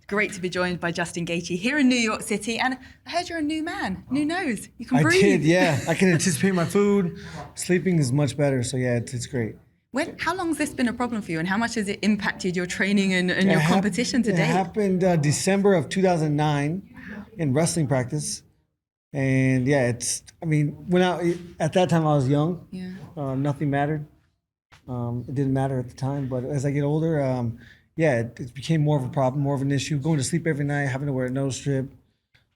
Great to be joined by Justin Gaethje here in New York City. And I heard you're a new man, new nose. You can breathe. I did, yeah. I can anticipate my food. Sleeping is much better, so yeah, it's great. How long has this been a problem for you, and how much has it impacted your training and your competition to date? It happened December of 2009 in wrestling practice. And yeah, at that time I was young. Yeah. Nothing mattered. It didn't matter at the time, but as I get older, it became more of a problem, more of an issue. Going to sleep every night, having to wear a nose strip,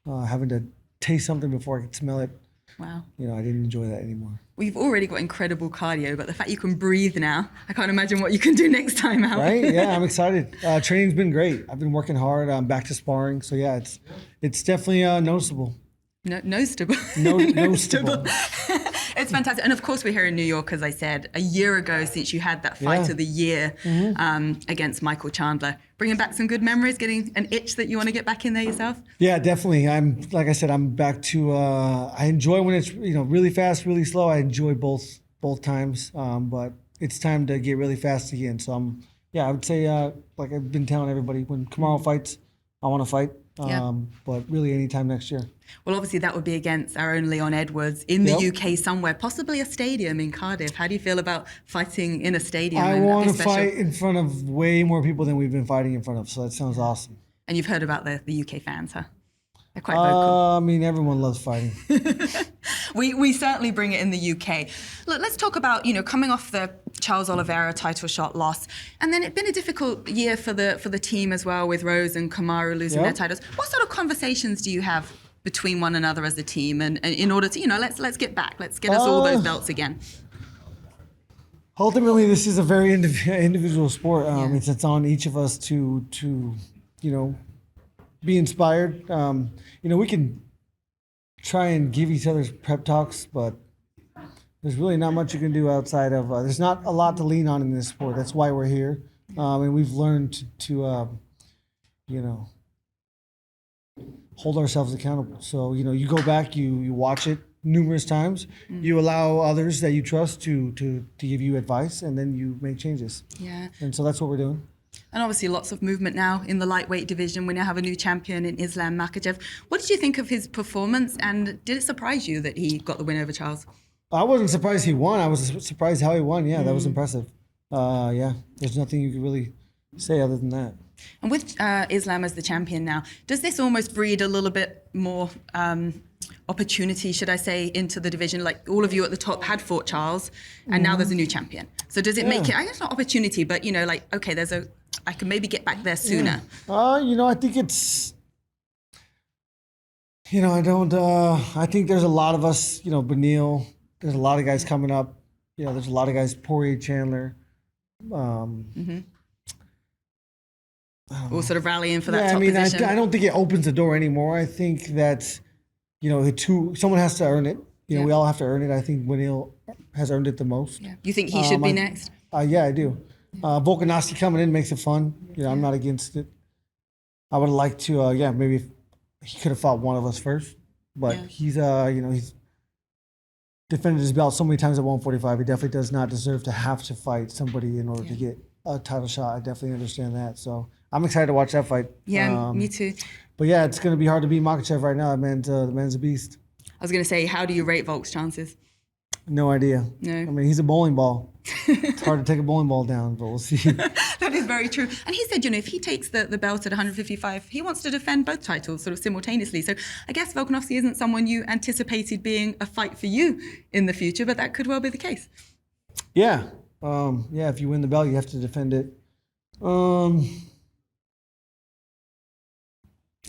having to taste something before I could smell it. Wow. I didn't enjoy that anymore. Well, you've already got incredible cardio, but the fact you can breathe now, I can't imagine what you can do next time out. Right? Yeah, I'm excited. Training's been great. I've been working hard. I'm back to sparring, so yeah, it's definitely noticeable. Noticeable. Noticeable. It's fantastic. And of course, we're here in New York, as I said, a year ago since you had that fight of the year against Michael Chandler. Bringing back some good memories, getting an itch that you want to get back in there yourself? Yeah, definitely. Like I said, I'm back to, I enjoy when it's, really fast, really slow. I enjoy both times, but it's time to get really fast again. So I would say, like I've been telling everybody, when Kamaru fights, I want to fight. But really anytime next year. Well, obviously that would be against our own Leon Edwards in the UK somewhere, possibly a stadium in Cardiff. How do you feel about fighting in a stadium? I want to fight in front of way more people than we've been fighting in front of, so that sounds awesome. And you've heard about the UK fans, huh? They're quite vocal. Everyone loves fighting. We certainly bring it in the UK. Look, let's talk about, coming off the Charles Oliveira title shot loss. And then it's been a difficult year for the team as well, with Rose and Kamaru losing their titles. What sort of conversations do you have between one another as a team, and in order to, let's get back, let's get us all those belts again? Ultimately, this is a very individual sport. It's on each of us to be inspired. We can try and give each other pep talks, but there's really not much you can do outside of, there's not a lot to lean on in this sport. That's why we're here. And we've learned to hold ourselves accountable. So, you go back, you watch it numerous times, you allow others that you trust to give you advice, and then you make changes. Yeah. And so that's what we're doing. And obviously lots of movement now in the lightweight division. We now have a new champion in Islam Makhachev. What did you think of his performance, and did it surprise you that he got the win over Charles? I wasn't surprised he won. I was surprised how he won. Yeah, that was impressive. There's nothing you could really say other than that. And with Islam as the champion now, does this almost breed a little bit more opportunity, should I say, into the division? Like, all of you at the top had fought Charles, and now there's a new champion. So does it make it, I guess not opportunity, but, okay, I can maybe get back there sooner? I think it's, I think there's a lot of us, Benil, there's a lot of guys coming up. There's a lot of guys, Poirier, Chandler. All sort of rallying for that top position. I don't think it opens the door anymore. I think that, someone has to earn it. We all have to earn it. I think Benil has earned it the most. Yeah. You think he should be next? Yeah, I do. Volkanovski coming in makes it fun. I'm not against it. I would like to, maybe he could have fought one of us first, but he's defended his belt so many times at 145. He definitely does not deserve to have to fight somebody in order to get a title shot. I definitely understand that. So I'm excited to watch that fight. Yeah, me too. But yeah, it's going to be hard to beat Makhachev right now. The man's a beast. I was going to say, how do you rate Volk's chances? No idea. No. He's a bowling ball. It's hard to take a bowling ball down, but we'll see. That is very true. And he said, if he takes the belt at 155, he wants to defend both titles sort of simultaneously. So I guess Volkanovski isn't someone you anticipated being a fight for you in the future, but that could well be the case. Yeah. If you win the belt, you have to defend it.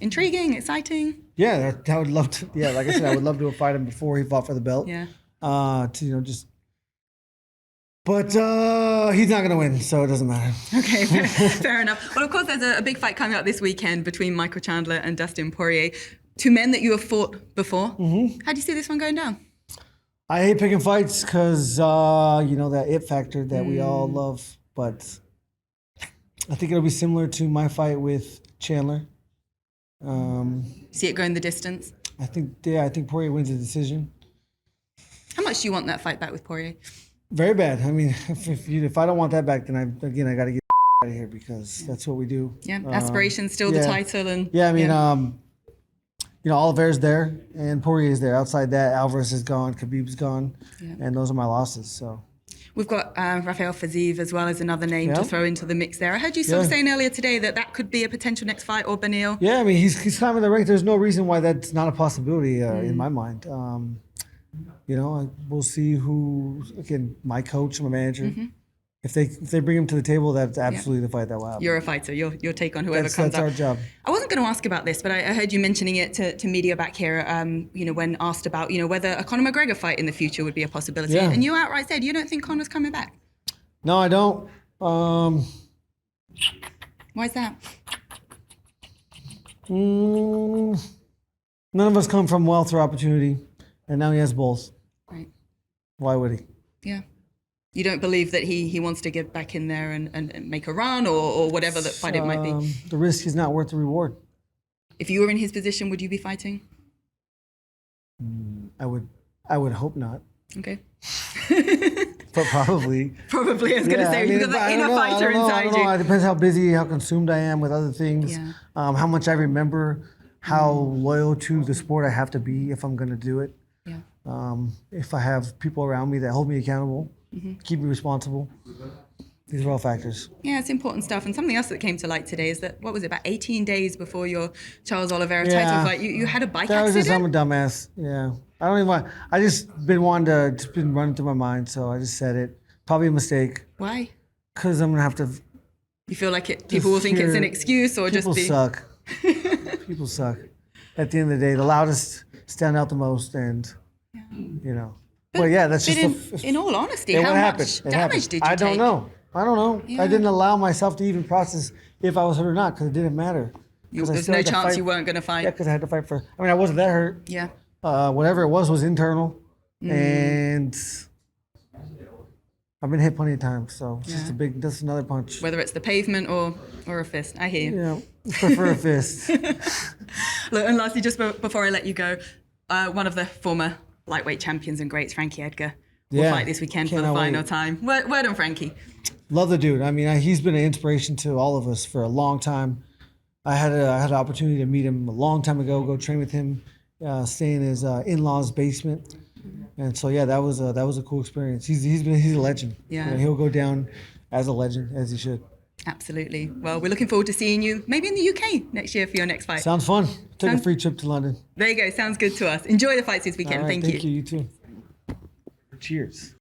Intriguing, exciting. Yeah, I would love to. Yeah, like I said, I would love to fight him before he fought for the belt. Yeah. But he's not going to win, so it doesn't matter. Okay, fair enough. Well, of course, there's a big fight coming up this weekend between Michael Chandler and Dustin Poirier, two men that you have fought before. How do you see this one going down? I hate picking fights because, that it factor that we all love. But I think it'll be similar to my fight with Chandler. See it going the distance? I think Poirier wins the decision. How much do you want that fight back with Poirier? Very bad. If I don't want that back, then I got to get out of here because that's what we do. Yeah, aspirations still the title. And yeah, I mean, Oliveira's there and Poirier's there. Outside that, Alvarez is gone, Khabib's gone, and those are my losses. So we've got Rafael Fiziev as well as another name to throw into the mix there. I heard you sort of saying earlier today that could be a potential next fight, or Beneil. Yeah, I mean, he's climbing the rank. There's no reason why that's not a possibility in my mind. We'll see who, again, my coach, my manager. Mm-hmm. If they bring him to the table, that's absolutely the fight that will happen. You're a fighter. Your take on whoever comes up. That's our job. I wasn't going to ask about this, but I heard you mentioning it to media back here. When asked about whether a Conor McGregor fight in the future would be a possibility, and you outright said you don't think Conor's coming back. No, I don't. Why is that? None of us come from wealth or opportunity, and now he has both. Right. Why would he? Yeah. You don't believe that he wants to get back in there and make a run or whatever that fight it might be? The risk is not worth the reward. If you were in his position, would you be fighting? I would hope not. Okay. But probably. Probably, I was going to say, you've got the inner fighter inside you. It depends how busy, how consumed I am with other things, how much I remember, how loyal to the sport I have to be if I'm going to do it. Yeah. If I have people around me that hold me accountable, keep me responsible. These are all factors. Yeah, it's important stuff. And something else that came to light today is that, what was it, about 18 days before your Charles Oliveira title fight, you had a bike accident? I'm a dumbass. Yeah. I don't even want, it's been running through my mind, so I just said it. Probably a mistake. Why? Because I'm going to have to. You feel like people will think it's an excuse or just be. People suck. People suck. At the end of the day, the loudest stand out the most, and, But that's just. In all honesty, how much damage did you take? I don't know. Yeah. I didn't allow myself to even process if I was hurt or not because it didn't matter. There's no chance you weren't going to fight. Yeah, because I had to fight for. I wasn't that hurt. Yeah. Whatever it was internal, and I've been hit plenty of times. So it's just that's another punch. Whether it's the pavement or a fist, I hear you. Yeah, prefer a fist. Look, and lastly, just before I let you go, one of the former lightweight champions and greats, Frankie Edgar, will fight this weekend for the final time. Word on Frankie. Love the dude. He's been an inspiration to all of us for a long time. I had an opportunity to meet him a long time ago, go train with him, stay in his in-laws' basement. And so, that was a cool experience. He's a legend. Yeah. He'll go down as a legend, as he should. Absolutely. Well, we're looking forward to seeing you maybe in the UK next year for your next fight. Sounds fun. Take a free trip to London. There you go. Sounds good to us. Enjoy the fights this weekend. All right, Thank you. Thank you. You too. Cheers.